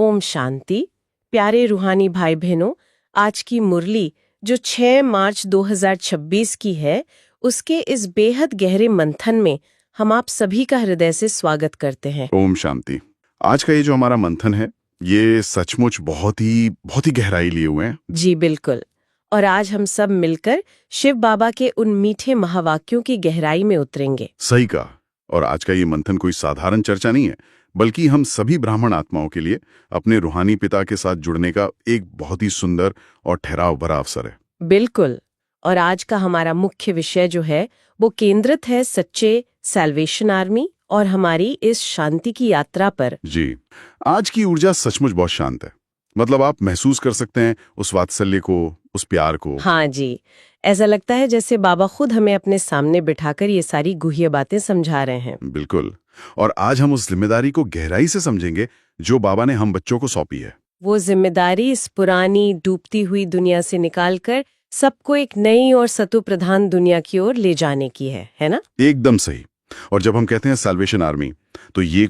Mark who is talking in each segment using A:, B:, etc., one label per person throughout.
A: ओम शांति। प्यारे रूहानी भाई बहनों, आज की मुरली जो 6 मार्च 2026 की है, उसके इस बेहद गहरे मंथन में हम आप सभी का हृदय से स्वागत करते हैं।
B: ओम शांति। आज का ये जो हमारा मंथन है, ये सचमुच बहुत ही गहराई लिए हुए हैं।
A: जी बिल्कुल। और आज हम सब मिलकर शिव बाबा के उन मीठे महावाक्यों की गहराई में उतरेंगे।
B: सही कहा। और आज का ये मंथन कोई साधारण चर्चा नहीं है, बल्कि हम सभी ब्राह्मण आत्माओं के लिए अपने रूहानी पिता के साथ जुड़ने का एक बहुत ही सुंदर और ठहराव भरा अवसर है।
A: बिल्कुल। और आज का हमारा मुख्य विषय जो है वो केंद्रित है सच्चे सैल्वेशन आर्मी और हमारी इस शांति की यात्रा पर।
B: जी, आज की ऊर्जा सचमुच बहुत शांत है। मतलब आप महसूस कर सकते हैं उस वात्सल्य को, उस प्यार को।
A: हाँ जी, ऐसा लगता है जैसे बाबा खुद हमें अपने सामने बिठाकर ये सारी गुह्य बातें समझा रहे हैं।
B: बिल्कुल। और आज हम उस जिम्मेदारी को गहराई से समझेंगे जो बाबा ने हम बच्चों को सौंपी है।
A: वो जिम्मेदारी इस पुरानी डूबती हुई दुनिया से निकालकर सबको एक नई और सतु प्रधान दुनिया की ओर ले जाने की है ना?
B: एकदम सही। और जब हम कहते हैं सैल्वेशन आर्मी, तो ये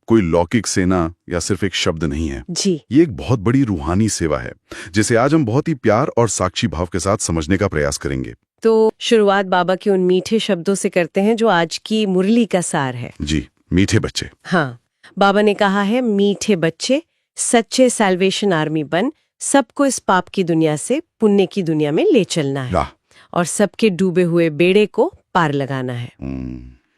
B: कोई लौकिक सेना या सिर्फ एक शब्द नहीं है
A: जी।
B: ये एक बहुत बड़ी रूहानी सेवा है, जिसे आज हम बहुत ही प्यार और साक्षी भाव के साथ समझने का प्रयास करेंगे।
A: तो शुरुआत बाबा के उन मीठे शब्दों से करते हैं जो आज की मुरली का सार है।
B: जी, मीठे बच्चे।
A: हाँ, बाबा ने कहा है, मीठे बच्चे सच्चे सैल्वेशन आर्मी बन सबको इस पाप की दुनिया से पुण्य की दुनिया में ले चलना है और सबके डूबे हुए बेड़े को पार लगाना है।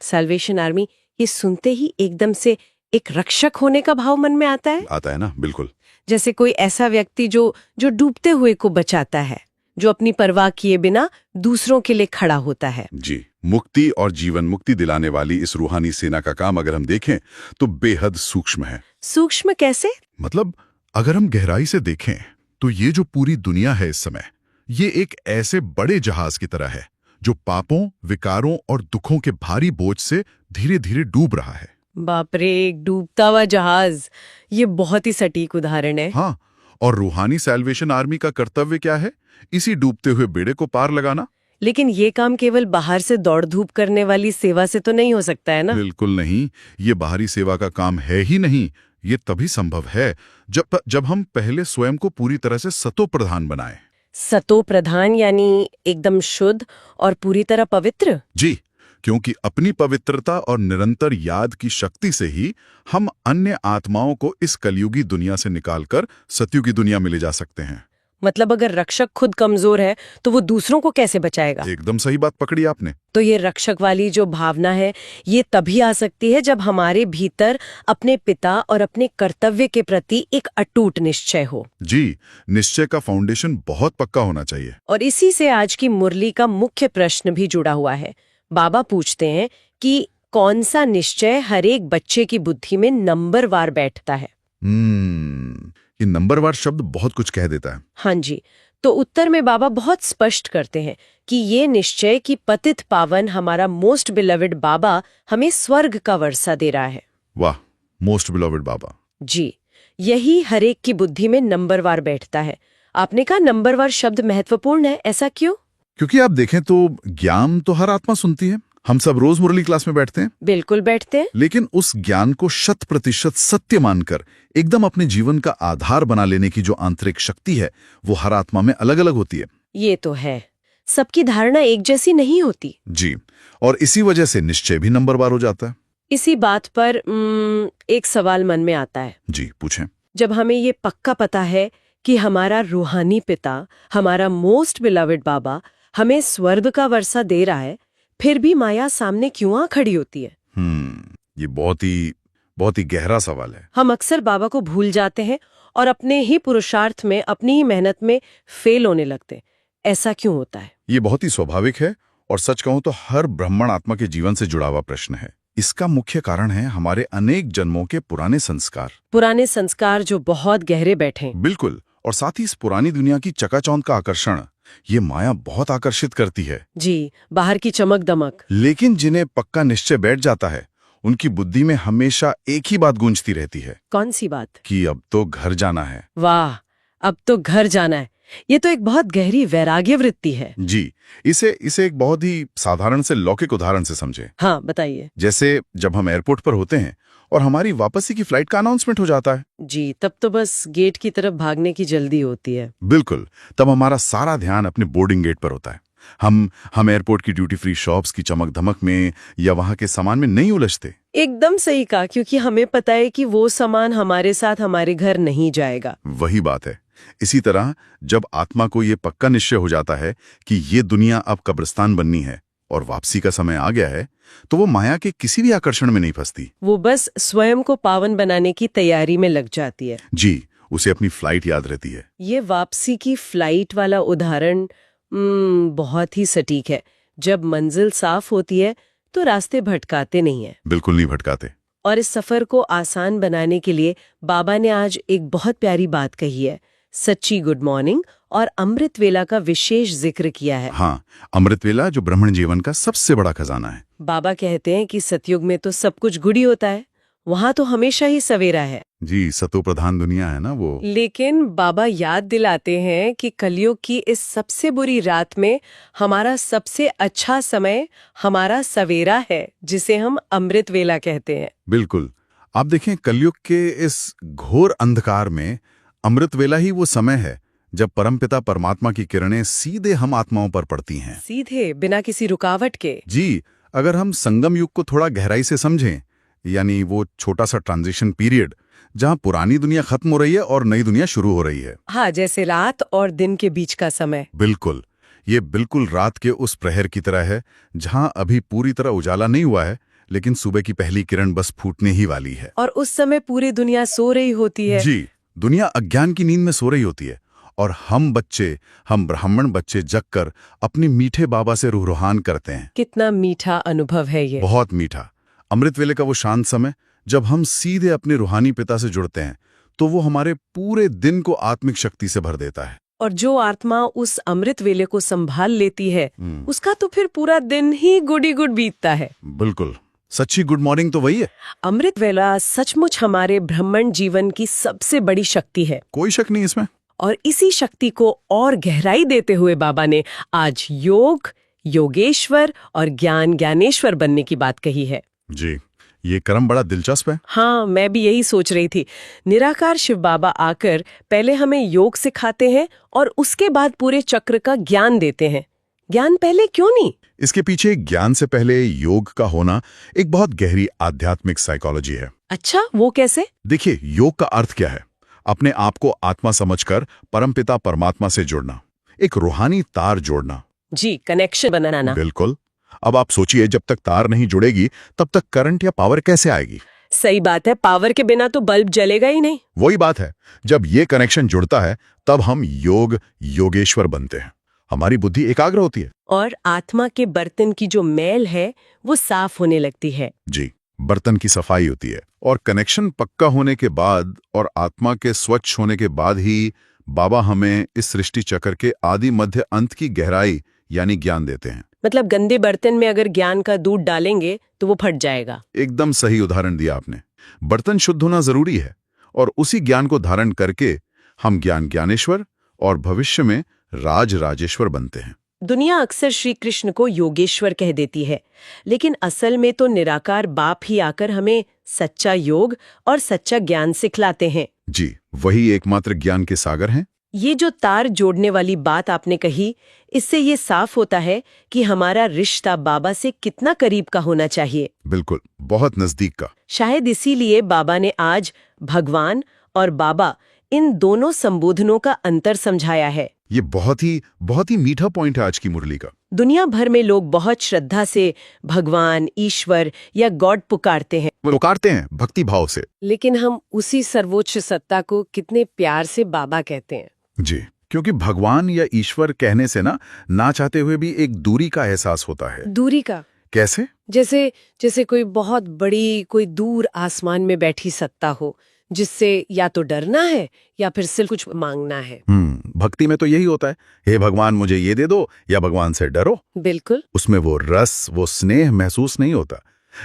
A: सैल्वेशन आर्मी, ये सुनते ही एकदम से एक रक्षक होने का भाव मन में आता है
B: ना? बिल्कुल।
A: जैसे कोई ऐसा व्यक्ति जो डूबते हुए को बचाता है, जो अपनी परवाह किए बिना दूसरों के लिए खड़ा होता है।
B: जी, मुक्ति और जीवन मुक्ति दिलाने वाली इस रूहानी सेना का काम अगर हम देखें तो बेहद सूक्ष्म है।
A: सूक्ष्म कैसे?
B: मतलब अगर हम गहराई से देखें तो ये जो पूरी दुनिया है इस समय, ये एक ऐसे बड़े जहाज की तरह है जो पापों, विकारों और दुखों के भारी बोझ से धीरे धीरे डूब रहा है।
A: बाप रे, एक डूबता हुआ जहाज, ये बहुत ही सटीक उदाहरण है।
B: हाँ, और रूहानी सैल्वेशन आर्मी का कर्तव्य क्या है? इसी डूबते हुए बेड़े को पार लगाना।
A: लेकिन ये काम केवल बाहर से दौड़ धूप करने वाली सेवा से तो नहीं हो सकता है ना?
B: बिल्कुल नहीं, ये बाहरी सेवा का काम है ही नहीं। ये तभी संभव है जब हम पहले स्वयं को पूरी तरह से सतो प्रधान बनाएं।
A: सतो प्रधान यानी एकदम शुद्ध और पूरी तरह पवित्र?
B: जी, क्योंकि अपनी पवित्रता और निरंतर याद की शक्ति से ही हम अन्य आत्माओं को इस कलयुगी दुनिया से निकालकर सतयुगी दुनिया में ले जा सकते हैं।
A: मतलब अगर रक्षक खुद कमजोर है तो वो दूसरों को कैसे बचाएगा?
B: एकदम सही बात पकड़ी आपने।
A: तो ये रक्षक वाली जो भावना है, ये तभी आ सकती है जब हमारे भीतर अपने पिता और अपने कर्तव्य के प्रति एक अटूट निश्चय हो।
B: जी, निश्चय का फाउंडेशन बहुत पक्का होना चाहिए।
A: और इसी से आज की मुरली का मुख्य प्रश्न भी जुड़ा हुआ है। बाबा पूछते हैं कि कौन सा निश्चय हर एक बच्चे की बुद्धि में नंबरवार बैठता है?
B: ये नंबरवार शब्द बहुत कुछ कह देता है।
A: हाँ जी, तो उत्तर में बाबा बहुत स्पष्ट करते हैं कि ये निश्चय कि पतित पावन हमारा मोस्ट बिलवेड बाबा हमें स्वर्ग का वर्षा दे रहा है।
B: वाह, मोस्ट बिलवेड बाबा।
A: जी, यही हर एक की बुद्धि में नंबरवार बैठता है। आपने कहा नंबरवार शब्द महत्वपूर्ण है, ऐसा क्यों?
B: क्योंकि आप देखें तो ज्ञान तो हर आत्मा सुनती है। हम सब रोज मुरली क्लास में बैठते हैं।
A: बिल्कुल बैठते हैं।
B: लेकिन उस ज्ञान को 100% सत्य मानकर एकदम अपने जीवन का आधार बना लेने की जो आंतरिक शक्ति है, वो हर आत्मा में अलग अलग होती है।
A: ये तो है, सबकी धारणा एक जैसी नहीं होती।
B: जी, और इसी वजह से निश्चय भी नंबरवार हो जाता है।
A: इसी बात पर एक सवाल मन में आता है।
B: जी, पूछें।
A: जब हमें ये पक्का पता है कि हमारा रूहानी पिता, हमारा मोस्ट बिलवेड बाबा हमें स्वर्ग का वर्षा दे रहा है, फिर भी माया सामने क्यों आ खड़ी होती है?
B: ये बहुत ही गहरा सवाल है।
A: हम अक्सर बाबा को भूल जाते हैं और अपने ही पुरुषार्थ में, अपनी ही मेहनत में फेल होने लगते। ऐसा क्यों होता है?
B: ये बहुत ही स्वाभाविक है और सच कहूं तो हर ब्राह्मण आत्मा के जीवन से जुड़ा हुआ प्रश्न है। इसका मुख्य कारण है हमारे अनेक जन्मों के पुराने संस्कार जो बहुत गहरे बैठे। बिल्कुल, और साथ ही इस पुरानी दुनिया की चकाचौंध का आकर्षण, ये माया बहुत आकर्षित करती है।
A: जी, बाहर की चमक दमक।
B: लेकिन जिन्हें पक्का निश्चय बैठ जाता है, उनकी बुद्धि में हमेशा एक ही बात गूंजती रहती है।
A: कौन सी बात?
B: कि अब तो घर जाना है।
A: वाह, अब तो घर जाना है। ये तो एक बहुत गहरी वैराग्य वृत्ति है।
B: जी, इसे एक बहुत ही साधारण से लौकिक उदाहरण से समझें।
A: हाँ, बताइए।
B: जैसे जब हम एयरपोर्ट पर होते हैं और हमारी वापसी की फ्लाइट का अनाउंसमेंट हो जाता है।
A: जी, तब तो बस गेट की तरफ भागने की जल्दी होती है।
B: बिल्कुल, तब हमारा सारा ध्यान अपने बोर्डिंग गेट पर होता है। हम एयरपोर्ट की ड्यूटी फ्री शॉप्स की चमक धमक में या वहां के सामान में नहीं उलझते।
A: एकदम सही कहा, क्योंकि हमें पता है कि वो सामान हमारे साथ हमारे घर नहीं जाएगा।
B: वही बात है। इसी तरह जब आत्मा को ये पक्का निश्चय हो जाता है कि ये दुनिया अब कब्रिस्तान बननी है और वापसी का समय आ गया है, तो वो माया के किसी भी आकर्षण में नहीं फंसती।
A: वो बस स्वयं को पावन बनाने की तैयारी में लग जाती है।
B: जी, उसे अपनी फ्लाइट याद रहती है।
A: ये वापसी की फ्लाइट वाला उदाहरण बहुत ही सटीक है। जब मंजिल साफ होती है तो रास्ते भटकाते नहीं है।
B: बिल्कुल नहीं भटकाते।
A: और इस सफर को आसान बनाने के लिए बाबा ने आज एक बहुत प्यारी बात कही है। सच्ची गुड मॉर्निंग और अमृत वेला का विशेष जिक्र किया है।
B: हाँ, अमृत वेला जो ब्राह्मण जीवन का सबसे बड़ा खजाना है।
A: बाबा कहते हैं कि सतयुग में तो सब कुछ गुड़ी होता है, वहां तो हमेशा ही सवेरा है।
B: जी, सतो प्रधान दुनिया है ना वो।
A: लेकिन बाबा याद दिलाते हैं कि कलयुग की इस सबसे बुरी रात में हमारा सबसे अच्छा समय हमारा सवेरा है, जिसे हम अमृत वेला कहते हैं।
B: बिल्कुल। आप देखें, कलयुग के इस घोर अंधकार में अमृत वेला ही वो समय है जब परमपिता परमात्मा की किरणें सीधे हम आत्माओं पर पड़ती हैं।
A: सीधे, बिना किसी रुकावट के।
B: जी, अगर हम संगम युग को थोड़ा गहराई से समझें, यानी वो छोटा सा ट्रांजिशन पीरियड जहां पुरानी दुनिया खत्म हो रही है और नई दुनिया शुरू हो रही है।
A: हाँ, जैसे रात और दिन के बीच का समय।
B: बिल्कुल, ये बिल्कुल रात के उस प्रहर की तरह है जहां अभी पूरी तरह उजाला नहीं हुआ है, लेकिन सुबह की पहली किरण बस फूटने ही वाली है।
A: और उस समय पूरी दुनिया सो रही होती है।
B: जी, दुनिया अज्ञान की नींद में सो रही होती है और हम ब्राह्मण बच्चे जगकर अपने मीठे बाबा से रूहान करते हैं।
A: कितना मीठा अनुभव है ये।
B: बहुत मीठा। अमृत वेले का वो शांत समय जब हम सीधे अपने रूहानी पिता से जुड़ते हैं, तो वो हमारे पूरे दिन को आत्मिक शक्ति से भर देता है।
A: और जो आत्मा उस अमृत वेले को संभाल लेती है, उसका तो फिर पूरा दिन ही गुडी गुड बीतता है।
B: बिल्कुल, सच्ची गुड मॉर्निंग तो वही है।
A: अमृत वेला सचमुच हमारे ब्राह्मण जीवन की सबसे बड़ी शक्ति है,
B: कोई शक नहीं इसमें।
A: और इसी शक्ति को और गहराई देते हुए बाबा ने आज योग, योगेश्वर और ज्ञानेश्वर बनने की बात कही है।
B: जी, ये क्रम बड़ा दिलचस्प है।
A: हाँ, मैं भी यही सोच रही थी। निराकार शिव बाबा आकर पहले हमें योग सिखाते हैं और उसके बाद पूरे चक्र का ज्ञान देते हैं। ज्ञान पहले क्यों नहीं?
B: इसके पीछे ज्ञान से पहले योग का होना एक बहुत गहरी आध्यात्मिक साइकोलॉजी है।
A: अच्छा, वो कैसे?
B: देखिए, योग का अर्थ क्या है? अपने आप को आत्मा समझकर परमपिता परमात्मा से जुड़ना, एक रूहानी तार जोड़ना।
A: जी, कनेक्शन बनाना।
B: बिल्कुल। अब आप सोचिए, जब तक तार नहीं जुड़ेगी तब तक करंट या पावर कैसे आएगी?
A: सही बात है, पावर के बिना तो बल्ब जलेगा ही नहीं।
B: वही बात है, जब ये कनेक्शन जुड़ता है तब हम योगेश्वर बनते हैं। हमारी बुद्धि एकाग्र होती है
A: और आत्मा के बर्तन की जो मैल है वो साफ होने लगती है।
B: जी, बर्तन की सफाई होती है। और कनेक्शन पक्का होने के बाद और आत्मा के स्वच्छ होने के बाद ही बाबा हमें इस सृष्टि चक्र के आदि मध्य अंत की गहराई यानी ज्ञान देते हैं।
A: मतलब गंदे बर्तन में अगर ज्ञान का दूध डालेंगे तो वो फट जाएगा।
B: एकदम सही उदाहरण दिया आपने। बर्तन शुद्ध होना जरूरी है और उसी ज्ञान को धारण करके हम ज्ञानेश्वर और भविष्य में राजेश्वर बनते हैं।
A: दुनिया अक्सर श्री कृष्ण को योगेश्वर कह देती है, लेकिन असल में तो निराकार बाप ही आकर हमें सच्चा योग और सच्चा ज्ञान सिखलाते हैं।
B: जी, वही एकमात्र ज्ञान के सागर हैं।
A: ये जो तार जोड़ने वाली बात आपने कही, इससे ये साफ होता है कि हमारा रिश्ता बाबा से कितना करीब का होना चाहिए।
B: बिल्कुल, बहुत नजदीक का।
A: शायद इसीलिए बाबा ने आज भगवान और बाबा इन दोनों संबोधनों का अंतर समझाया है।
B: ये बहुत ही मीठा पॉइंट है आज की मुरली का।
A: दुनिया भर में लोग बहुत श्रद्धा से भगवान, ईश्वर या गॉड पुकारते हैं
B: भक्ति भाव से।
A: लेकिन हम उसी सर्वोच्च सत्ता को कितने प्यार से बाबा कहते हैं।
B: जी, क्योंकि भगवान या ईश्वर कहने से ना चाहते हुए भी एक दूरी का एहसास होता है।
A: दूरी का
B: कैसे?
A: जैसे कोई बहुत बड़ी, कोई दूर आसमान में बैठी सत्ता हो, जिससे या तो डरना है या फिर सिर्फ कुछ मांगना है।
B: भक्ति में तो यही होता है, हे भगवान मुझे ये दे दो, या भगवान से डरो।
A: बिल्कुल।
B: उसमें वो रस, वो स्नेह महसूस नहीं होता।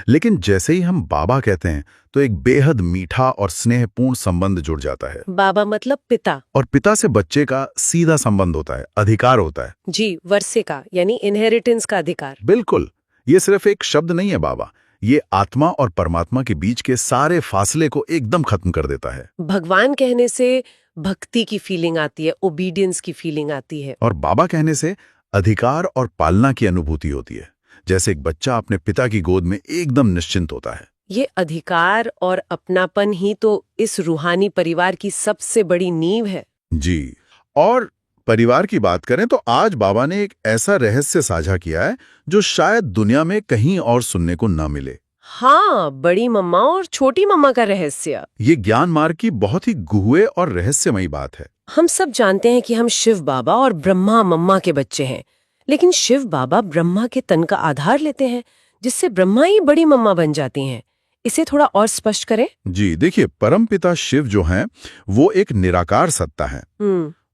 B: लेकिन जैसे ही हम बाबा कहते हैं तो एक बेहद मीठा और स्नेहपूर्ण संबंध जुड़ जाता है।
A: बाबा मतलब पिता,
B: और पिता से बच्चे का सीधा संबंध होता है, अधिकार होता है।
A: जी, वर्षे का यानी इनहेरिटेंस का अधिकार।
B: बिल्कुल, ये सिर्फ एक शब्द नहीं है बाबा, ये आत्मा और परमात्मा के बीच के सारे फासले को एकदम खत्म कर देता है।
A: भगवान कहने से भक्ति की फीलिंग आती है, ओबीडियंस की फीलिंग आती है,
B: और बाबा कहने से अधिकार और पालना की अनुभूति होती है, जैसे एक बच्चा अपने पिता की गोद में एकदम निश्चिंत होता है।
A: ये अधिकार और अपनापन ही तो इस रूहानी परिवार की सबसे बड़ी नींव है।
B: जी, और परिवार की बात करें तो आज बाबा ने एक ऐसा रहस्य साझा किया है जो शायद दुनिया में कहीं और सुनने को न मिले।
A: हाँ, बड़ी मम्मा और छोटी मम्मा का रहस्य।
B: ये ज्ञान मार्ग की बहुत ही गुहुए और रहस्यमयी बात है।
A: हम सब जानते हैं कि हम शिव बाबा और ब्रह्मा मम्मा के बच्चे हैं, लेकिन शिव बाबा ब्रह्मा के तन का आधार लेते हैं, जिससे ब्रह्मा ही बड़ी मम्मा बन जाती हैं। इसे थोड़ा और स्पष्ट करें।
B: जी देखिए, परमपिता शिव जो हैं, वो एक निराकार सत्ता है।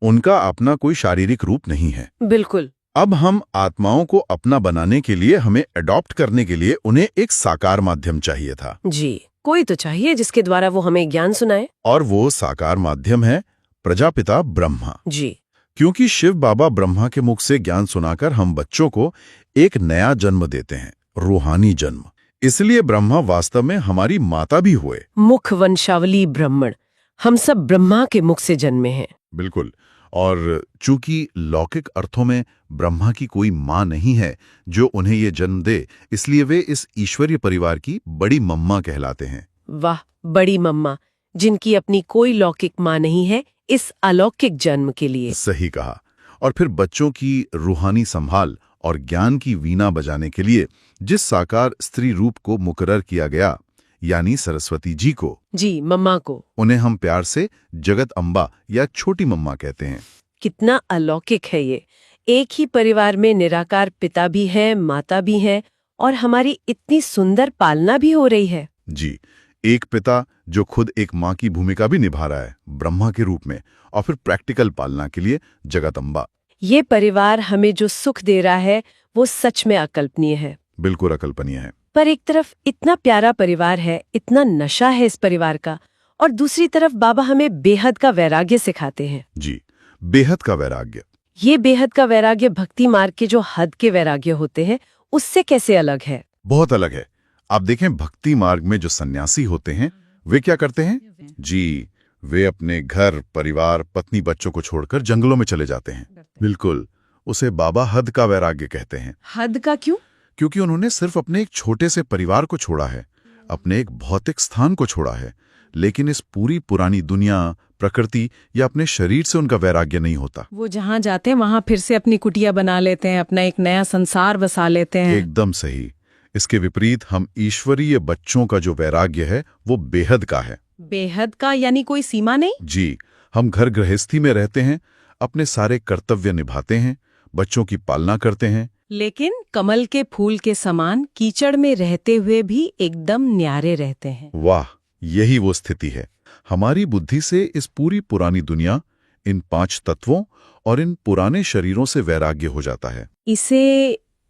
B: उनका अपना कोई शारीरिक रूप नहीं है।
A: बिल्कुल।
B: अब हम आत्माओं को अपना बनाने के लिए, हमें अडॉप्ट करने के लिए उन्हें एक साकार माध्यम चाहिए था।
A: जी, कोई तो चाहिए जिसके द्वारा वो हमें ज्ञान सुनाए।
B: और वो साकार माध्यम है प्रजापिता ब्रह्मा।
A: जी,
B: क्योंकि शिव बाबा ब्रह्मा के मुख से ज्ञान सुनाकर हम बच्चों को एक नया जन्म देते हैं, रूहानी जन्म। इसलिए ब्रह्मा वास्तव में हमारी माता भी हुए।
A: मुख वंशावली ब्राह्मण, हम सब ब्रह्मा के मुख से जन्मे हैं।
B: बिल्कुल, और चूंकि लौकिक अर्थों में ब्रह्मा की कोई माँ नहीं है जो उन्हें ये जन्म दे, इसलिए वे इस ईश्वरीय परिवार की बड़ी मम्मा कहलाते हैं।
A: वाह, बड़ी मम्मा, जिनकी अपनी कोई लौकिक माँ नहीं है इस अलौकिक जन्म के लिए।
B: सही कहा। और फिर बच्चों की रूहानी संभाल और ज्ञान की वीणा बजाने के लिए जिस साकार स्त्री रूप को मुकर्रर किया गया, यानी सरस्वती जी को,
A: जी, मम्मा को,
B: उन्हें हम प्यार से जगत अम्बा या छोटी मम्मा कहते हैं।
A: कितना अलौकिक है ये। एक ही परिवार में निराकार पिता भी है, माता भी है, और हमारी इतनी सुंदर पालना भी हो रही है।
B: जी, एक पिता जो खुद एक माँ की भूमिका भी निभा रहा है ब्रह्मा के रूप में, और फिर प्रैक्टिकल पालना के लिए जगत अम्बा।
A: ये परिवार हमें जो सुख दे रहा है वो सच में अकल्पनीय है।
B: बिल्कुल अकल्पनीय है।
A: पर एक तरफ इतना प्यारा परिवार है, इतना नशा है इस परिवार का, और दूसरी तरफ बाबा हमें बेहद का वैराग्य सिखाते हैं।
B: जी, बेहद का वैराग्य।
A: ये बेहद का वैराग्य भक्ति मार्ग के जो हद के वैराग्य होते हैं उससे कैसे अलग है?
B: बहुत अलग है। आप देखें, भक्ति मार्ग में जो सन्यासी होते हैं वे क्या करते हैं? जी, वे अपने घर, परिवार, पत्नी, बच्चों को छोड़कर जंगलों में चले जाते हैं। बिल्कुल, उसे बाबा हद का वैराग्य कहते हैं।
A: हद का क्यों?
B: क्योंकि उन्होंने सिर्फ अपने एक छोटे से परिवार को छोड़ा है, अपने एक भौतिक स्थान को छोड़ा है, लेकिन इस पूरी पुरानी दुनिया, प्रकृति या अपने शरीर से उनका वैराग्य नहीं होता।
C: वो जहाँ जाते हैं वहां फिर से अपनी कुटिया बना लेते हैं, अपना एक नया संसार बसा लेते हैं।
B: एकदम सही। इसके विपरीत हम ईश्वरीय बच्चों का जो वैराग्य है वो बेहद का है।
C: बेहद का यानी कोई सीमा नहीं?
B: जी, हम घर गृहस्थी में रहते हैं, अपने सारे कर्तव्य निभाते हैं, बच्चों की पालना करते हैं,
C: लेकिन कमल के फूल के समान कीचड़ में रहते हुए भी एकदम न्यारे रहते हैं।
B: वाह, यही वो स्थिति है। हमारी बुद्धि से इस पूरी पुरानी दुनिया, इन 5 तत्वों और इन पुराने शरीरों से वैराग्य हो जाता है।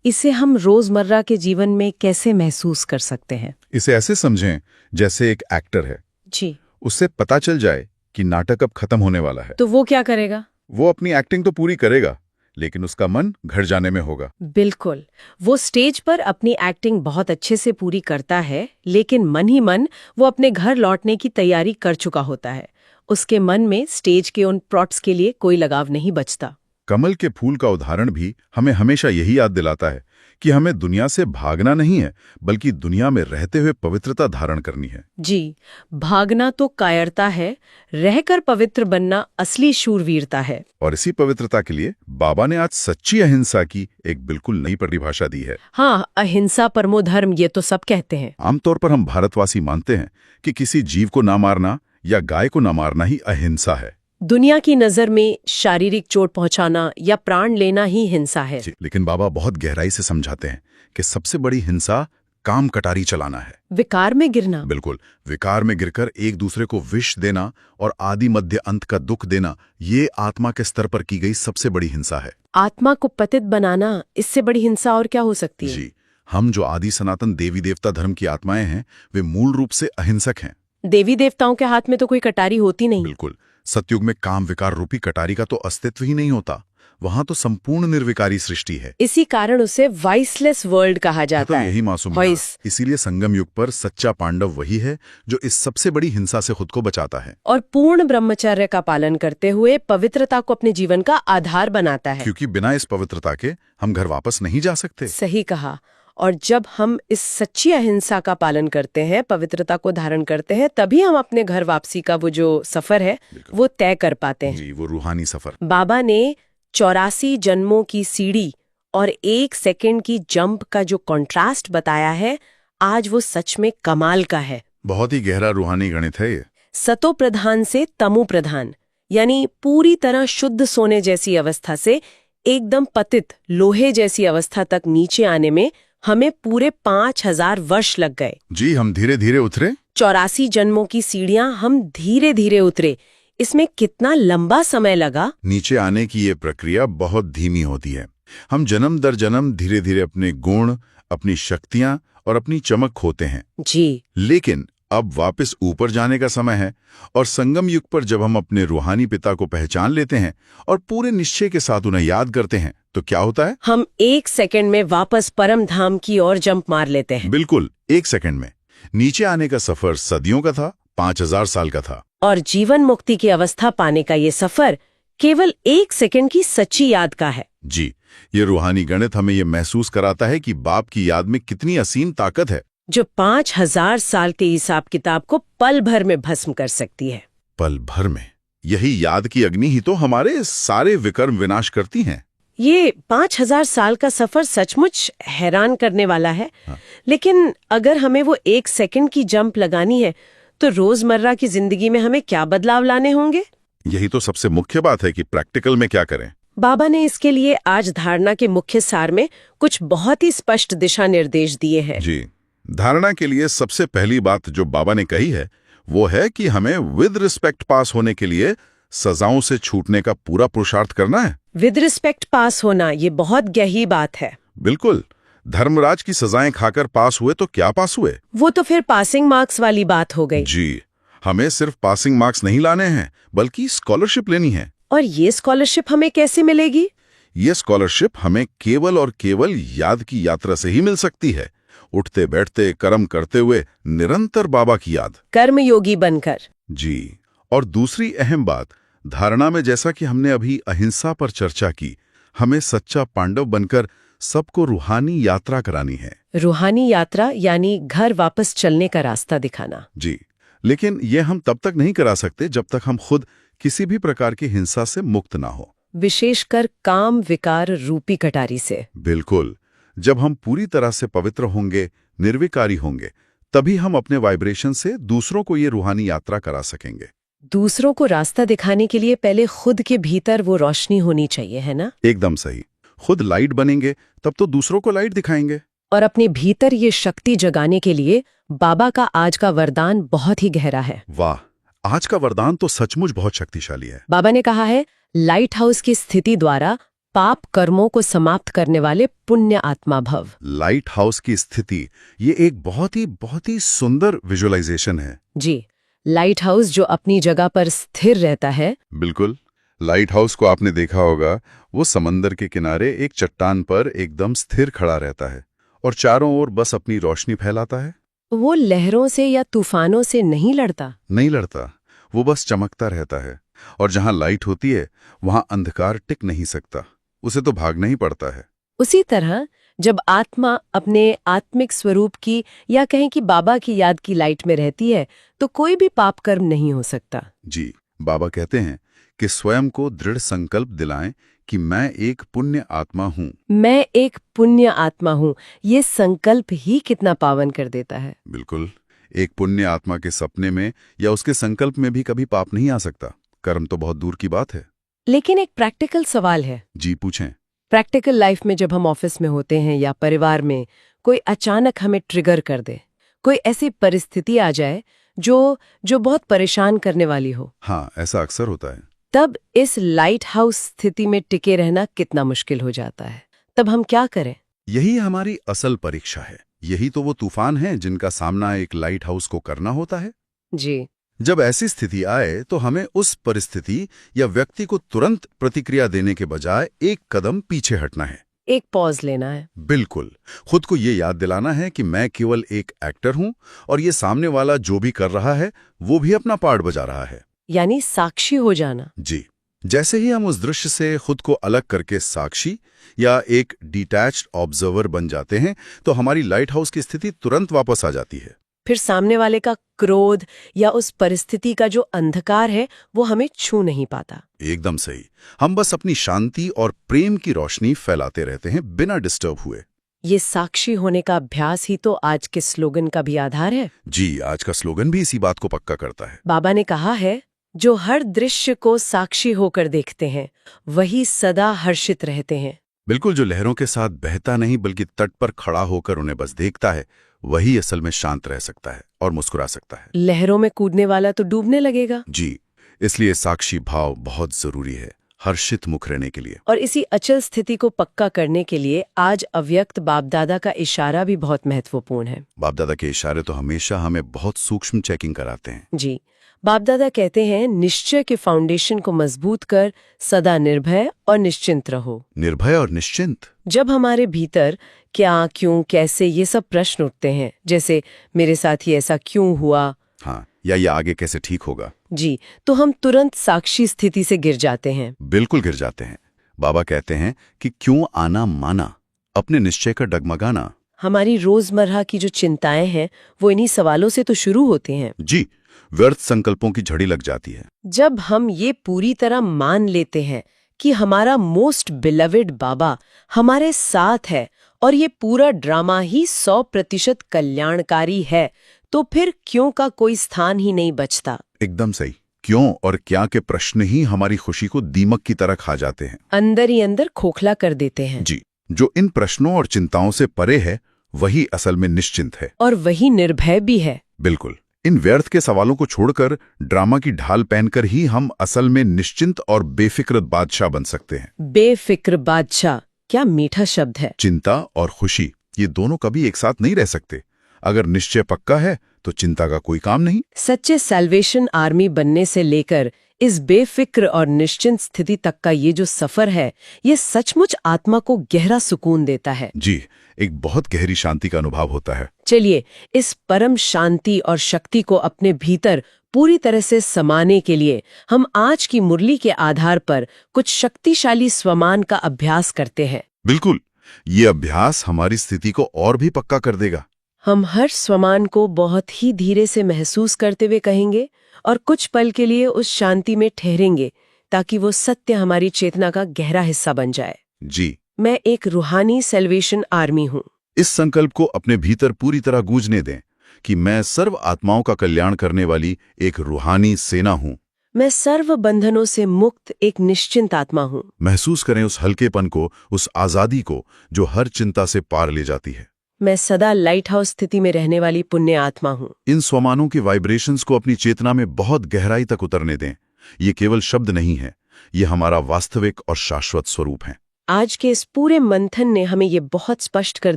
C: इसे हम रोजमर्रा के जीवन में कैसे महसूस कर सकते हैं?
B: इसे ऐसे समझें जैसे एक एक्टर है।
C: जी।
B: उससे पता चल जाए कि नाटक अब खत्म होने वाला है,
C: तो वो क्या करेगा?
B: वो अपनी एक्टिंग तो पूरी करेगा, लेकिन उसका मन घर जाने में होगा।
A: बिल्कुल, वो स्टेज पर अपनी एक्टिंग बहुत अच्छे से पूरी करता है, लेकिन मन ही मन वो अपने घर लौटने की तैयारी कर चुका होता है। उसके मन में स्टेज के उन प्लॉट्स के लिए कोई लगाव नहीं बचता।
B: कमल के फूल का उदाहरण भी हमें हमेशा यही याद दिलाता है कि हमें दुनिया से भागना नहीं है, बल्कि दुनिया में रहते हुए पवित्रता धारण करनी है।
A: जी, भागना तो कायरता है, रहकर पवित्र बनना असली शूरवीरता है।
B: और इसी पवित्रता के लिए बाबा ने आज सच्ची अहिंसा की एक बिल्कुल नई परिभाषा दी है।
A: हाँ, अहिंसा परमो धर्म, ये तो सब कहते हैं।
B: आमतौर पर हम भारतवासी मानते हैं कि किसी जीव को ना मारना या गाय को ना मारना ही अहिंसा है।
A: दुनिया की नजर में शारीरिक चोट पहुंचाना या प्राण लेना ही हिंसा है।
B: लेकिन बाबा बहुत गहराई से समझाते हैं कि सबसे बड़ी हिंसा काम कटारी चलाना है,
A: विकार में गिरना।
B: बिल्कुल, विकार में गिरकर एक दूसरे को विष देना और आदि मध्य अंत का दुख देना, ये आत्मा के स्तर पर की गई सबसे बड़ी हिंसा है।
A: आत्मा को पतित बनाना, इससे बड़ी हिंसा और क्या हो सकती है?
B: जी, हम जो आदि सनातन देवी देवता धर्म की आत्माएं हैं वे मूल रूप से अहिंसक हैं।
A: देवी देवताओं के हाथ में तो कोई कटारी होती नहीं।
B: बिल्कुल। सतयुग में काम विकार रूपी कटारी का तो अस्तित्व ही नहीं होता। वहां तो संपूर्ण निर्विकारी सृष्टि है।
A: इसी कारण उसे वाइसलेस वर्ल्ड कहा जाता
B: तो
A: है।
B: यही मासूम। इसीलिए संगम युग पर सच्चा पांडव वही है जो इस सबसे बड़ी हिंसा से खुद को बचाता है
A: और पूर्ण ब्रह्मचर्य का पालन करते हुए पवित्रता को अपने जीवन का आधार बनाता है।
B: क्योंकि बिना इस पवित्रता के हम घर वापस नहीं जा सकते।
A: सही कहा। और जब हम इस सच्ची अहिंसा का पालन करते हैं, पवित्रता को धारण करते हैं, तभी हम अपने घर वापसी का वो जो सफर है वो तय कर पाते हैं।
B: जी, वो रूहानी सफर।
A: बाबा ने 84 जन्मों की सीढ़ी और 1 सेकंड की जंप का जो कॉन्ट्रास्ट बताया है, आज वो सच में कमाल का है।
B: बहुत ही गहरा रूहानी गणित है ये।
A: सतो प्रधान से तमो प्रधान, यानी पूरी तरह शुद्ध सोने जैसी अवस्था से एकदम पतित लोहे जैसी अवस्था तक नीचे आने में हमें पूरे 5000 वर्ष लग गए।
B: जी, हम धीरे धीरे उतरे।
A: 84 जन्मों की सीढ़ियां हम धीरे धीरे उतरे। इसमें कितना लंबा समय लगा?
B: नीचे आने की ये प्रक्रिया बहुत धीमी होती है। हम जन्म दर जन्म धीरे धीरे अपने गुण, अपनी शक्तियां और अपनी चमक खोते हैं।
A: जी।
B: लेकिन अब वापस ऊपर जाने का समय है और संगम युग पर जब हम अपने रूहानी पिता को पहचान लेते हैं और पूरे निश्चय के साथ उन्हें याद करते हैं तो क्या होता है?
A: हम 1 सेकंड में वापस परम धाम की ओर जंप मार लेते हैं।
B: बिल्कुल, 1 सेकंड में। नीचे आने का सफर सदियों का था, 5000 साल का था।
A: और जीवन मुक्ति की अवस्था पाने का ये सफर केवल 1 सेकंड की सच्ची याद का है।
B: जी, ये रूहानी गणित हमें ये महसूस कराता है कि बाप की याद में कितनी असीम ताकत है,
A: जो 5000 साल के हिसाब किताब को पल भर में भस्म कर सकती है।
B: पल भर में। यही याद की अग्नि ही तो हमारे सारे विकर्म विनाश करती हैं।
A: ये 5000 साल का सफर सचमुच हैरान करने वाला है।
B: हाँ।
A: लेकिन अगर हमें वो 1 सेकंड की जंप लगानी है तो रोजमर्रा की जिंदगी में हमें क्या बदलाव लाने होंगे?
B: यही तो सबसे मुख्य बात है कि प्रैक्टिकल में क्या करें।
A: बाबा ने इसके लिए आज धारणा के मुख्य सार में कुछ बहुत ही स्पष्ट दिशा निर्देश दिए हैं।
B: जी, धारणा के लिए सबसे पहली बात जो बाबा ने कही है वो है कि हमें विद रिस्पेक्ट पास होने के लिए सजाओं से छूटने का पूरा पुरुषार्थ करना है।
A: विद रिस्पेक्ट पास होना, ये बहुत गहरी बात है।
B: बिल्कुल। धर्मराज की सजाएं खाकर पास हुए तो क्या पास हुए?
A: वो तो फिर पासिंग मार्क्स वाली बात हो गई।
B: जी, हमें सिर्फ पासिंग मार्क्स नहीं लाने हैं बल्कि स्कॉलरशिप लेनी है।
A: और ये स्कॉलरशिप हमें कैसे मिलेगी?
B: ये स्कॉलरशिप हमें केवल और केवल याद की यात्रा से ही मिल सकती है। उठते बैठते कर्म करते हुए निरंतर बाबा की याद,
A: कर्मयोगी बनकर।
B: जी। और दूसरी अहम बात, धारणा में जैसा कि हमने अभी अहिंसा पर चर्चा की, हमें सच्चा पांडव बनकर सबको रूहानी यात्रा करानी है।
A: रूहानी यात्रा यानी घर वापस चलने का रास्ता दिखाना।
B: जी, लेकिन ये हम तब तक नहीं करा सकते जब तक हम खुद किसी भी प्रकार की हिंसा से मुक्त ना हो,
A: विशेषकर काम विकार रूपी कटारी से।
B: बिल्कुल। जब हम पूरी तरह से पवित्र होंगे, निर्विकारी होंगे, तभी हम अपने वाइब्रेशन से दूसरों को ये रूहानी यात्रा करा सकेंगे।
A: दूसरों को रास्ता दिखाने के लिए पहले खुद के भीतर वो रोशनी होनी चाहिए, है ना?
B: एकदम सही। खुद लाइट बनेंगे तब तो दूसरों को लाइट दिखाएंगे।
A: और अपने भीतर ये शक्ति जगाने के लिए बाबा का आज का वरदान बहुत ही गहरा है।
B: वाह, आज का वरदान तो सचमुच बहुत शक्तिशाली है।
A: बाबा ने कहा है, लाइट हाउस की स्थिति द्वारा पाप कर्मों को समाप्त करने वाले पुण्य आत्मा भव।
B: लाइट हाउस की स्थिति, ये एक बहुत ही सुंदर विजुअलाइजेशन है।
A: जी, लाइट हाउस जो अपनी जगह पर स्थिर रहता है।
B: बिल्कुल। लाइट हाउस को आपने देखा होगा, वो समंदर के किनारे एक चट्टान पर एकदम स्थिर खड़ा रहता है और चारों ओर बस अपनी रोशनी फैलाता है।
A: वो लहरों से या तूफानों से नहीं लड़ता।
B: वो बस चमकता रहता है। और जहां लाइट होती है वहां अंधकार टिक नहीं सकता, उसे तो भागना ही पड़ता है।
A: उसी तरह जब आत्मा अपने आत्मिक स्वरूप की या कहें कि बाबा की याद की लाइट में रहती है तो कोई भी पाप कर्म नहीं हो सकता।
B: जी, बाबा कहते हैं कि स्वयं को दृढ़ संकल्प दिलाएं कि मैं एक पुण्य आत्मा हूँ।
A: मैं एक पुण्य आत्मा हूँ, ये संकल्प ही कितना पावन कर देता है।
B: बिल्कुल। एक पुण्य आत्मा के सपने में या उसके संकल्प में भी कभी पाप नहीं आ सकता। कर्म तो बहुत दूर की बात है।
A: लेकिन एक प्रैक्टिकल सवाल है।
B: जी, पूछें।
A: प्रैक्टिकल लाइफ में जब हम ऑफिस में होते हैं या परिवार में कोई अचानक हमें ट्रिगर कर दे, कोई ऐसी परिस्थिति आ जाए जो बहुत परेशान करने वाली हो।
B: हाँ, ऐसा अक्सर होता है।
A: तब इस लाइट हाउस स्थिति में टिके रहना कितना मुश्किल हो जाता है। तब हम क्या करें?
B: यही हमारी असल परीक्षा है। यही तो वो तूफान हैं जिनका सामना एक लाइट हाउस को करना होता है।
A: जी।
B: जब ऐसी स्थिति आए तो हमें उस परिस्थिति या व्यक्ति को तुरंत प्रतिक्रिया देने के बजाय एक कदम पीछे हटना है,
A: एक पॉज लेना है।
B: बिल्कुल। खुद को ये याद दिलाना है कि मैं केवल एक एक्टर हूं और ये सामने वाला जो भी कर रहा है वो भी अपना पार्ट बजा रहा है।
A: यानी साक्षी हो जाना।
B: जी। जैसे ही हम उस दृश्य से खुद को अलग करके साक्षी या एक डिटैच्ड ऑब्जर्वर बन जाते हैं तो हमारी लाइट हाउस की स्थिति तुरंत वापस आ जाती है।
A: फिर सामने वाले का क्रोध या उस परिस्थिति का जो अंधकार है वो हमें छू नहीं पाता।
B: एकदम सही। हम बस अपनी शांति और प्रेम की रोशनी फैलाते रहते हैं बिना डिस्टर्ब हुए।
A: ये साक्षी होने का अभ्यास ही तो आज के स्लोगन का भी आधार है।
B: जी, आज का स्लोगन भी इसी बात को पक्का करता है।
A: बाबा ने कहा है, जो हर दृश्य को साक्षी होकर देखते हैं वही सदा हर्षित रहते हैं।
B: बिल्कुल, जो लहरों के साथ बहता नहीं बल्कि तट पर खड़ा होकर उन्हें बस देखता है वही असल में शांत रह सकता है और मुस्कुरा सकता है।
A: लहरों में कूदने वाला तो डूबने लगेगा।
B: जी, इसलिए साक्षी भाव बहुत जरूरी है हर्षित मुख रहने के लिए।
A: और इसी अचल स्थिति को पक्का करने के लिए आज अव्यक्त बाप दादा का इशारा भी बहुत महत्वपूर्ण है।
B: बाप दादा के इशारे तो हमेशा हमें बहुत सूक्ष्म चेकिंग कराते हैं।
A: जी, बाप दादा कहते हैं, निश्चय के फाउंडेशन को मजबूत कर सदा निर्भय और निश्चिंत रहो।
B: निर्भय और निश्चिंत।
A: जब हमारे भीतर क्या, क्यों, कैसे ये सब प्रश्न उठते हैं, जैसे मेरे साथ ही ऐसा क्यों हुआ,
B: हाँ, या ये आगे कैसे ठीक होगा,
A: जी, तो हम तुरंत साक्षी स्थिति से गिर जाते हैं।
B: बिल्कुल गिर जाते हैं। बाबा कहते हैं कि क्यों आना माना, अपने निश्चय का डगमगाना।
A: हमारी रोजमर्रा की जो चिंताएं हैं वो इन्हीं सवालों से तो शुरू होते हैं।
B: जी, व्यर्थ संकल्पों की झड़ी लग जाती है।
A: जब हम ये पूरी तरह मान लेते हैं कि हमारा मोस्ट बिलवेड बाबा हमारे साथ है और ये पूरा ड्रामा ही 100% कल्याणकारी है, तो फिर क्यों का कोई स्थान ही नहीं बचता।
B: एकदम सही। क्यों और क्या के प्रश्न ही हमारी खुशी को दीमक की तरह खा जाते हैं,
A: अंदर ही अंदर खोखला कर देते हैं।
B: जी, जो इन प्रश्नों और चिंताओं से परे है वही असल में निश्चिंत है
A: और वही निर्भय भी है।
B: बिल्कुल। इन व्यर्थ के सवालों को छोड़कर ड्रामा की ढाल पहनकर ही हम असल में निश्चिंत और बेफिक्र बादशाह बन सकते हैं।
A: बेफिक्र बादशाह, क्या मीठा शब्द है।
B: चिंता और खुशी ये दोनों कभी एक साथ नहीं रह सकते। अगर निश्चय पक्का है तो चिंता का कोई काम नहीं।
A: सच्चे सैल्वेशन आर्मी बनने से लेकर इस बेफिक्र और निश्चिंत स्थिति तक का ये जो सफर है, ये सचमुच आत्मा को गहरा सुकून देता है।
B: जी, एक बहुत गहरी शांति का अनुभव होता है।
A: चलिए, इस परम शांति और शक्ति को अपने भीतर पूरी तरह से समाने के लिए हम आज की मुरली के आधार पर कुछ शक्तिशाली स्वमान का अभ्यास करते हैं।
B: बिल्कुल, ये अभ्यास हमारी स्थिति को और भी पक्का कर देगा।
A: हम हर स्वमान को बहुत ही धीरे से महसूस करते हुए कहेंगे और कुछ पल के लिए उस शांति में ठहरेंगे ताकि वो सत्य हमारी चेतना का गहरा हिस्सा बन जाए।
B: जी,
A: मैं एक रूहानी सैल्वेशन आर्मी हूँ।
B: इस संकल्प को अपने भीतर पूरी तरह गूंजने दें कि मैं सर्व आत्माओं का कल्याण करने वाली एक रूहानी सेना हूँ।
A: मैं सर्व बंधनों से मुक्त एक निश्चिंत आत्मा हूँ।
B: महसूस करें उस हल्केपन को, उस आजादी को जो हर चिंता से पार ले जाती है।
A: मैं सदा लाइट हाउस स्थिति में रहने वाली पुण्य आत्मा हूँ।
B: इन स्वमानों की वाइब्रेशंस को अपनी चेतना में बहुत गहराई तक उतरने दें। ये केवल शब्द नहीं है, ये हमारा वास्तविक और शाश्वत स्वरूप है।
A: आज के इस पूरे मंथन ने हमें ये बहुत स्पष्ट कर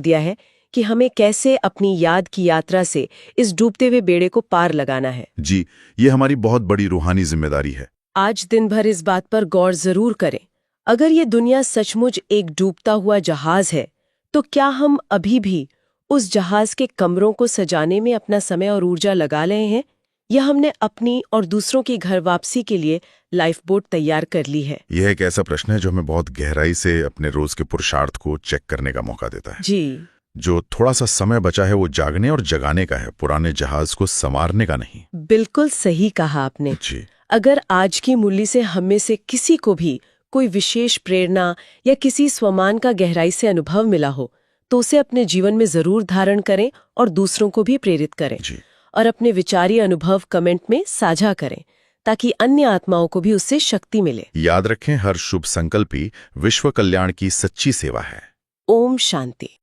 A: दिया है कि हमें कैसे अपनी याद की यात्रा से इस डूबते हुए बेड़े को पार लगाना है।
B: जी, ये हमारी बहुत बड़ी रूहानी जिम्मेदारी है।
A: आज दिन भर इस बात पर गौर जरूर करें। अगर ये दुनिया सचमुच एक डूबता हुआ जहाज है, तो क्या हम अभी भी उस जहाज के कमरों को सजाने में अपना समय और ऊर्जा लगा रहे हैं, या हमने अपनी और दूसरों की घर वापसी के लिए लाइफ बोट तैयार कर ली है?
B: यह एक ऐसा प्रश्न है जो हमें बहुत गहराई से अपने रोज के पुरुषार्थ को चेक करने का मौका देता है।
A: जी,
B: जो थोड़ा सा समय बचा है वो जागने और जगाने का है, पुराने जहाज को संवारने का नहीं।
A: बिल्कुल सही कहा आपने।
B: जी,
A: अगर आज की मुरली से हम में से किसी को भी कोई विशेष प्रेरणा या किसी स्वमान का गहराई से अनुभव मिला हो, तो उसे अपने जीवन में जरूर धारण करें और दूसरों को भी प्रेरित करें।
B: जी,
A: और अपने विचारी अनुभव कमेंट में साझा करें ताकि अन्य आत्माओं को भी उससे शक्ति मिले।
B: याद रखें, हर शुभ संकल्प ही विश्व कल्याण की सच्ची सेवा है।
A: ओम शांति।